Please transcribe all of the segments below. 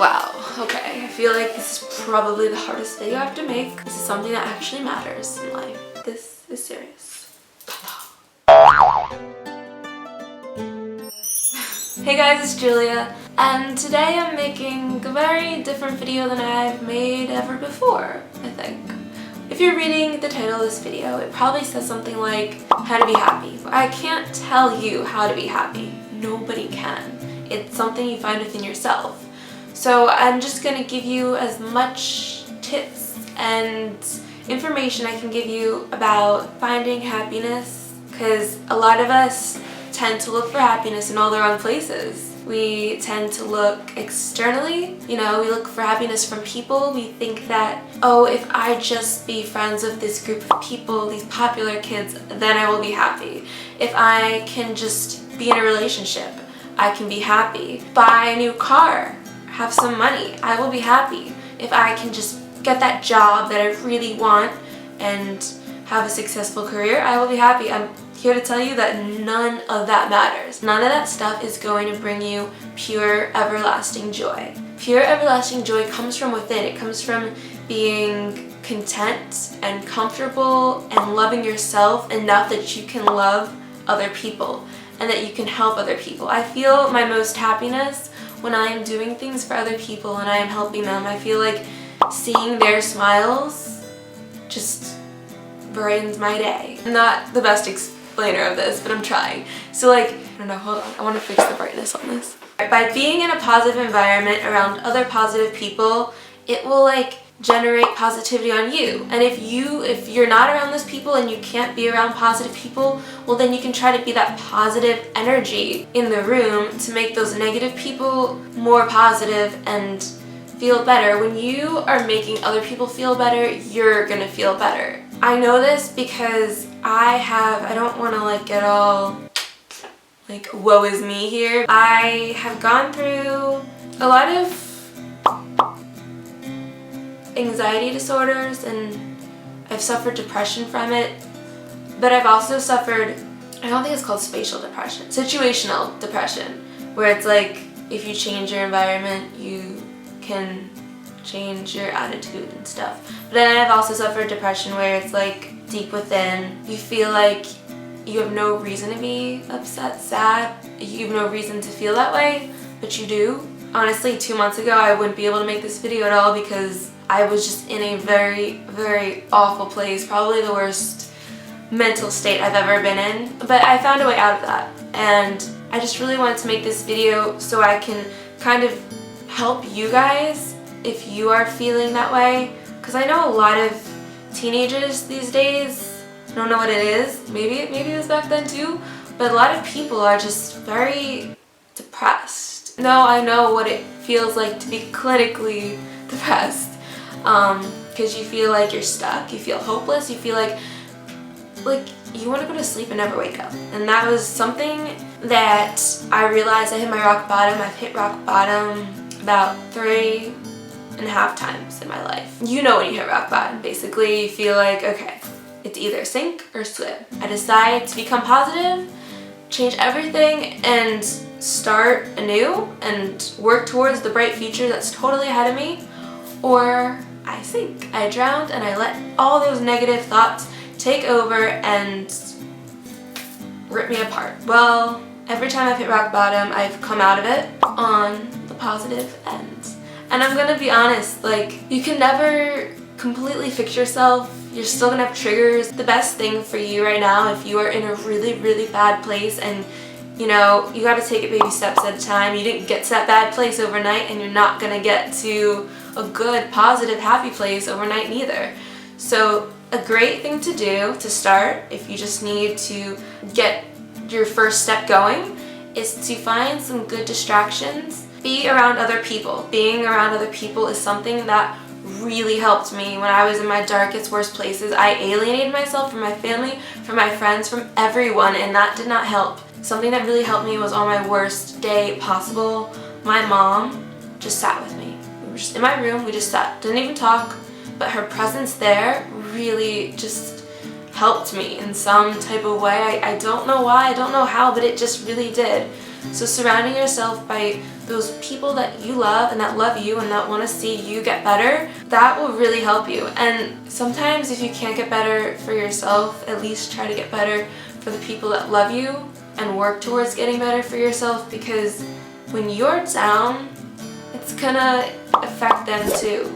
Wow, okay, I feel like this is probably the hardest video I have to make. This is something that actually matters in life. This is serious. Hey guys, it's Julia, and today I'm making a very different video than I've made ever before, I think. If you're reading the title of this video, it probably says something like, how to be happy. But I can't tell you how to be happy. Nobody can. It's something you find within yourself. So I'm just going to give you as much tips and information I can give you about finding happiness, because a lot of us tend to look for happiness in all the wrong places. We tend to look externally, you know, we look for happiness from people. We think that, oh, if I just be friends with this group of people, these popular kids, then I will be happy. If I can just be in a relationship, I can be happy. Buy a new car, have some money, I will be happy. If I can just get that job that I really want and have a successful career, I will be happy. I'm here to tell you that none of that matters. None of that stuff is going to bring you pure, everlasting joy. Pure, everlasting joy comes from within. It comes from being content and comfortable and loving yourself enough that you can love other people and that you can help other people. I feel my most happiness when I am doing things for other people and I am helping them. I feel like seeing their smiles just brightens my day. I'm not the best explainer of this, but I'm trying. So like, I don't know, hold on, I want to fix the brightness on this. By being in a positive environment around other positive people, it will like generate positivity on you. And if you're not around those people and you can't be around positive people, well then you can try to be that positive energy in the room to make those negative people more positive and feel better. When you are making other people feel better, you're gonna feel better. I know this because I don't want to like get all like woe is me here. I have gone through a lot of anxiety disorders and I've suffered depression from it, but I've also suffered, I don't think it's called spatial depression, situational depression, where it's like if you change your environment you can change your attitude and stuff. But then I've also suffered depression where it's like deep within, you feel like you have no reason to be upset, sad, you have no reason to feel that way, but you do. Honestly, 2 months ago I wouldn't be able to make this video at all because I was just in a very, very awful place, probably the worst mental state I've ever been in. But I found a way out of that, and I just really wanted to make this video so I can kind of help you guys if you are feeling that way. Because I know a lot of teenagers these days, I don't know what it is, maybe it was back then too, but a lot of people are just very depressed. No, I know what it feels like to be clinically depressed. Because you feel like you're stuck, you feel hopeless, you feel like you want to go to sleep and never wake up. And that was something that I realized I hit my rock bottom. I've hit rock bottom about 3.5 times in my life. You know when you hit rock bottom, basically you feel like, okay, it's either sink or swim. I decide to become positive, change everything, and start anew and work towards the bright future that's totally ahead of me, or I sink. I drowned and I let all those negative thoughts take over and rip me apart. Well, every time I've hit rock bottom, I've come out of it on the positive end. And I'm gonna be honest, like, you can never completely fix yourself. You're still gonna have triggers. The best thing for you right now, if you are in a really, really bad place and you know, you gotta take it baby steps at a time. You didn't get to that bad place overnight, and you're not gonna get to a good, positive, happy place overnight neither. So a great thing to do to start, if you just need to get your first step going, is to find some good distractions. Be around other people. Being around other people is something that really helped me when I was in my darkest, worst places. I alienated myself from my family, from my friends, from everyone, and that did not help. Something that really helped me was on my worst day possible, my mom just sat with me. We were just in my room, we just sat, didn't even talk, but her presence there really just helped me in some type of way. I don't know why, I don't know how, but it just really did. So surrounding yourself by those people that you love and that love you and that want to see you get better, that will really help you. And sometimes if you can't get better for yourself, at least try to get better for the people that love you and work towards getting better for yourself, because when you're down, it's gonna affect them too.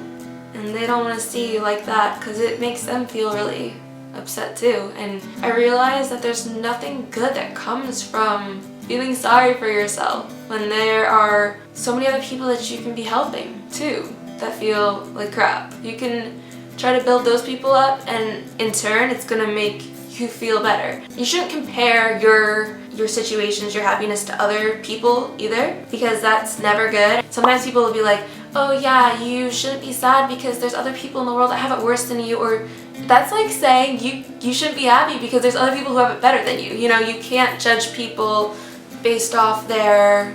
And they don't want to see you like that because it makes them feel really upset too. And I realized that there's nothing good that comes from feeling sorry for yourself when there are so many other people that you can be helping too that feel like crap. You can try to build those people up, and in turn it's gonna make you feel better. You shouldn't compare your situations, your happiness to other people either, because that's never good. Sometimes people will be like, oh yeah, you shouldn't be sad because there's other people in the world that have it worse than you, or that's like saying you shouldn't be happy because there's other people who have it better than you. You know, you can't judge people based off their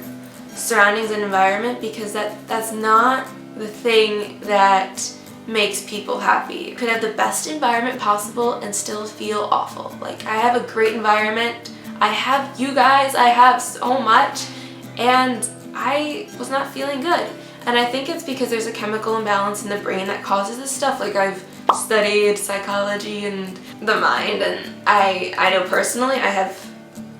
surroundings and environment, because that's not the thing that makes people happy. You could have the best environment possible and still feel awful. Like, I have a great environment, I have you guys, I have so much, and I was not feeling good. And I think it's because there's a chemical imbalance in the brain that causes this stuff. Like, I've studied psychology and the mind, and I know personally I have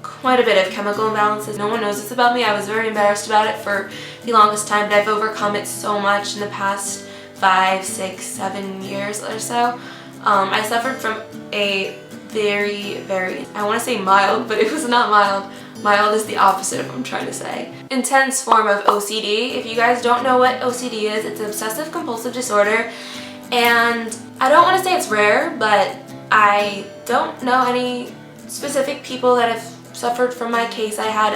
quite a bit of chemical imbalances. No one knows this about me. I was very embarrassed about it for the longest time, but I've overcome it so much in the past 5, 6, 7 years or so. I suffered from a very, I want to say mild, but it was not mild. Mild is the opposite of what I'm trying to say. Intense form of OCD. If you guys don't know what OCD is, it's an obsessive compulsive disorder. And I don't want to say it's rare, but I don't know any specific people that have suffered from my case. I had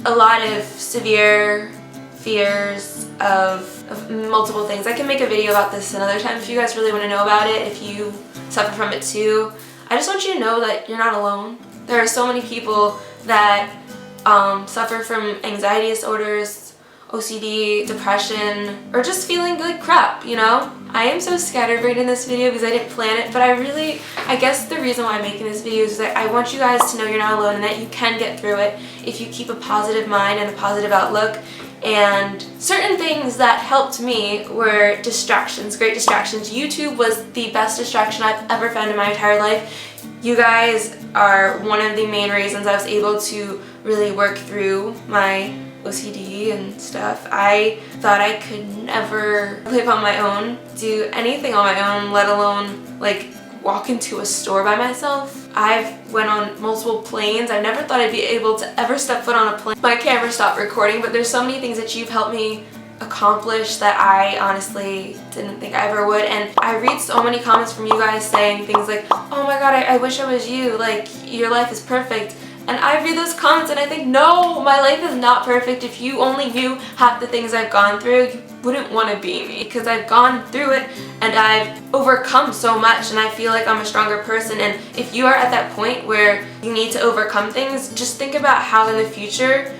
a lot of severe fears of multiple things. I can make a video about this another time if you guys really want to know about it, if you suffer from it too. I just want you to know that you're not alone. There are so many people that suffer from anxiety disorders, OCD, depression, or just feeling like crap, you know? I am so scatterbrained in this video because I didn't plan it, but I guess the reason why I'm making this video is that I want you guys to know you're not alone and that you can get through it if you keep a positive mind and a positive outlook. And certain things that helped me were distractions, great distractions. YouTube was the best distraction I've ever found in my entire life. You guys are one of the main reasons I was able to really work through my OCD and stuff. I thought I could never live on my own, do anything on my own, let alone like walk into a store by myself. I've went on multiple planes. I never thought I'd be able to ever step foot on a plane. My camera stopped recording, but there's so many things that you've helped me accomplish that I honestly didn't think I ever would. And I read so many comments from you guys saying things like, oh my god, I wish I was you, like your life is perfect. And I read those comments and I think, no, my life is not perfect. If you only knew half the things I've gone through, you wouldn't want to be me, because I've gone through it and I've overcome so much and I feel like I'm a stronger person. And if you are at that point where you need to overcome things, just think about how in the future,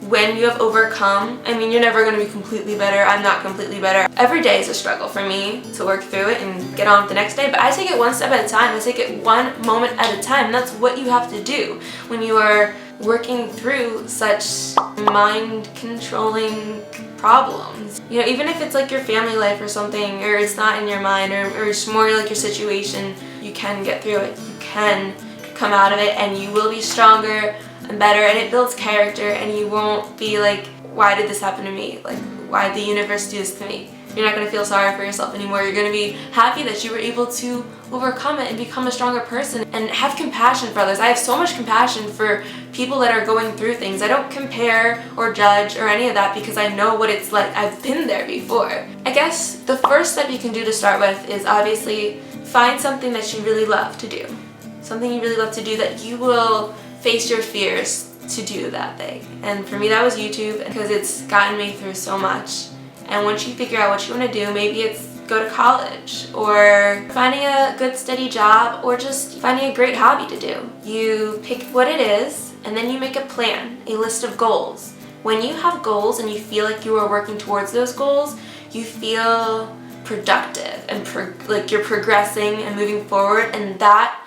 when you have overcome, I mean, you're never going to be completely better. I'm not completely better. Every day is a struggle for me to work through it and get on with the next day, but I take it one step at a time. I take it one moment at a time. That's what you have to do when you are working through such mind-controlling problems. You know, even if it's like your family life or something, or it's not in your mind, or it's more like your situation, you can get through it. You can come out of it and you will be stronger and better, and it builds character, and you won't be like, why did this happen to me? Like, why did the universe do this to me? You're not going to feel sorry for yourself anymore. You're going to be happy that you were able to overcome it and become a stronger person and have compassion for others. I have so much compassion for people that are going through things. I don't compare or judge or any of that because I know what it's like. I've been there before. I guess the first step you can do to start with is obviously find something that you really love to do. Something you really love to do that you will face your fears to do that thing. And for me that was YouTube, because it's gotten me through so much. And once you figure out what you want to do, maybe it's go to college or finding a good steady job or just finding a great hobby to do. You pick what it is and then you make a plan, a list of goals. When you have goals and you feel like you are working towards those goals, you feel productive and like you're progressing and moving forward, and that,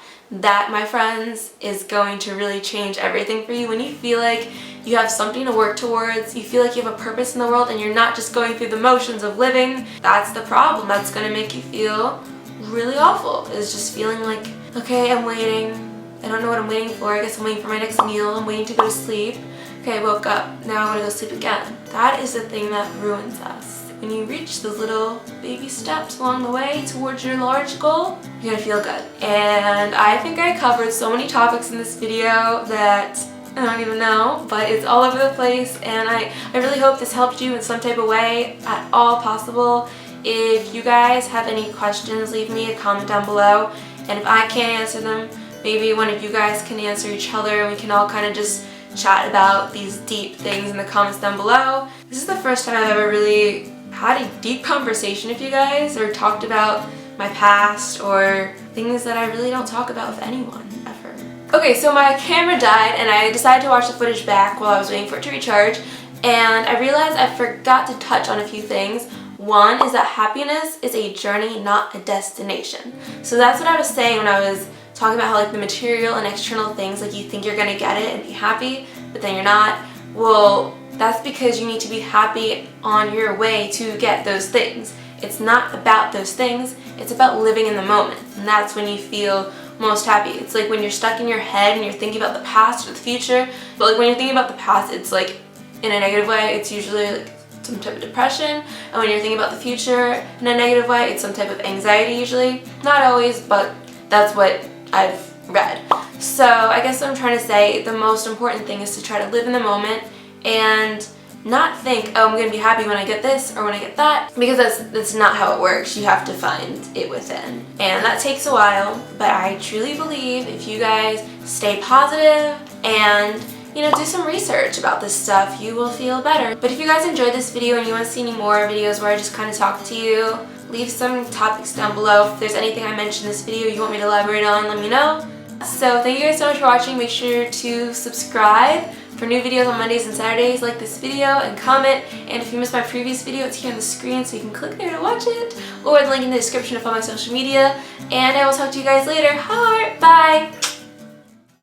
my friends, is going to really change everything for you. When you feel like you have something to work towards, you feel like you have a purpose in the world and you're not just going through the motions of living, that's the problem. That's going to make you feel really awful, is just feeling like, okay, I'm waiting. I don't know what I'm waiting for. I guess I'm waiting for my next meal. I'm waiting to go to sleep. Okay, I woke up. Now I want to go sleep again. That is the thing that ruins us. When you reach those little baby steps along the way towards your large goal, you're gonna feel good. And I think I covered so many topics in this video that I don't even know, but it's all over the place, and I really hope this helped you in some type of way at all possible. If you guys have any questions, leave me a comment down below, and if I can't answer them, maybe one of you guys can answer each other and we can all kind of just chat about these deep things in the comments down below. This is the first time I've ever really had a deep conversation with you guys or talked about my past or things that I really don't talk about with anyone ever. Okay, so my camera died and I decided to watch the footage back while I was waiting for it to recharge, and I realized I forgot to touch on a few things. One is that happiness is a journey, not a destination. So that's what I was saying when I was talking about how like the material and external things, like you think you're gonna get it and be happy, but then you're not. Well, that's because you need to be happy on your way to get those things. It's not about those things, it's about living in the moment. And that's when you feel most happy. It's like when you're stuck in your head and you're thinking about the past or the future, but like when you're thinking about the past, it's like in a negative way, it's usually like some type of depression. And when you're thinking about the future in a negative way, it's some type of anxiety usually. Not always, but that's what I've read. So I guess what I'm trying to say, the most important thing is to try to live in the moment and not think, oh, I'm going to be happy when I get this or when I get that, because that's not how it works. You have to find it within. And that takes a while, but I truly believe if you guys stay positive and, you know, do some research about this stuff, you will feel better. But if you guys enjoyed this video and you want to see any more videos where I just kind of talk to you, leave some topics down below. If there's anything I mentioned in this video you want me to elaborate on, let me know. So thank you guys so much for watching. Make sure to subscribe for new videos on Mondays and Saturdays. Like this video and comment. And if you missed my previous video, it's here on the screen, so you can click there to watch it. Or the link in the description to follow my social media. And I will talk to you guys later. Heart! Bye!